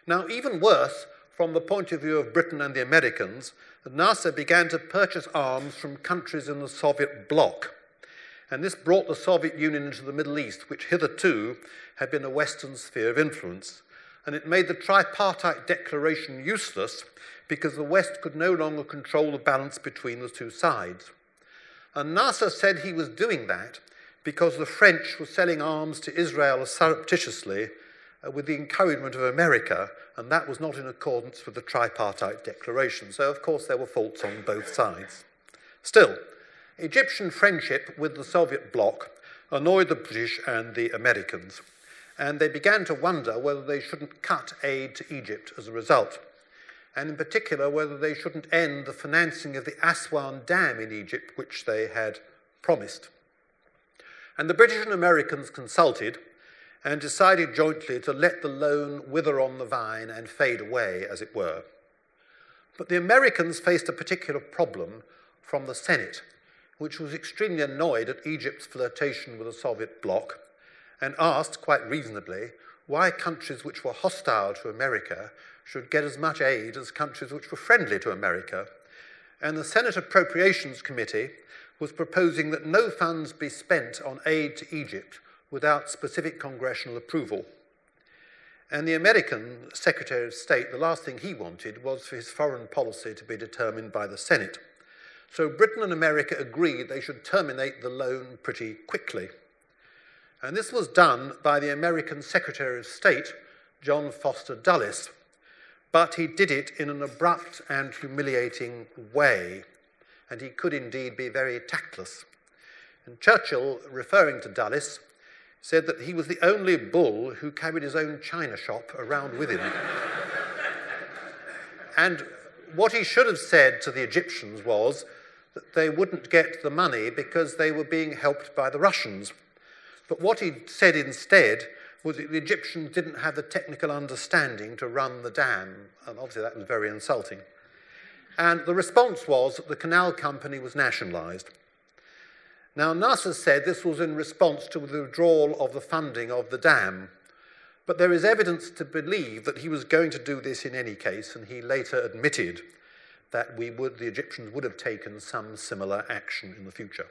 Now, even worse, from the point of view of Britain and the Americans, Nasser began to purchase arms from countries in the Soviet bloc. And this brought the Soviet Union into the Middle East, which hitherto had been a Western sphere of influence. And it made the tripartite declaration useless because the West could no longer control the balance between the two sides. And Nasser said he was doing that because the French were selling arms to Israel surreptitiously with the encouragement of America, and that was not in accordance with the tripartite declaration. So, of course, there were faults on both sides. Still, Egyptian friendship with the Soviet bloc annoyed the British and the Americans, and they began to wonder whether they shouldn't cut aid to Egypt as a result, and in particular whether they shouldn't end the financing of the Aswan Dam in Egypt, which they had promised. And the British and Americans consulted and decided jointly to let the loan wither on the vine and fade away, as it were. But the Americans faced a particular problem from the Senate, which was extremely annoyed at Egypt's flirtation with the Soviet bloc and asked, quite reasonably, why countries which were hostile to America should get as much aid as countries which were friendly to America. And the Senate Appropriations Committee was proposing that no funds be spent on aid to Egypt without specific congressional approval. And the American Secretary of State, the last thing he wanted was for his foreign policy to be determined by the Senate. So Britain and America agreed they should terminate the loan pretty quickly. And this was done by the American Secretary of State, John Foster Dulles, but he did it in an abrupt and humiliating way, and he could indeed be very tactless. And Churchill, referring to Dulles, said that he was the only bull who carried his own china shop around with him. And what he should have said to the Egyptians was that they wouldn't get the money because they were being helped by the Russians. But what he said instead was that the Egyptians didn't have the technical understanding to run the dam, and obviously that was very insulting. And the response was that the canal company was nationalised. Now, Nasser said this was in response to the withdrawal of the funding of the dam, but there is evidence to believe that he was going to do this in any case, and he later admitted that the Egyptians would have taken some similar action in the future.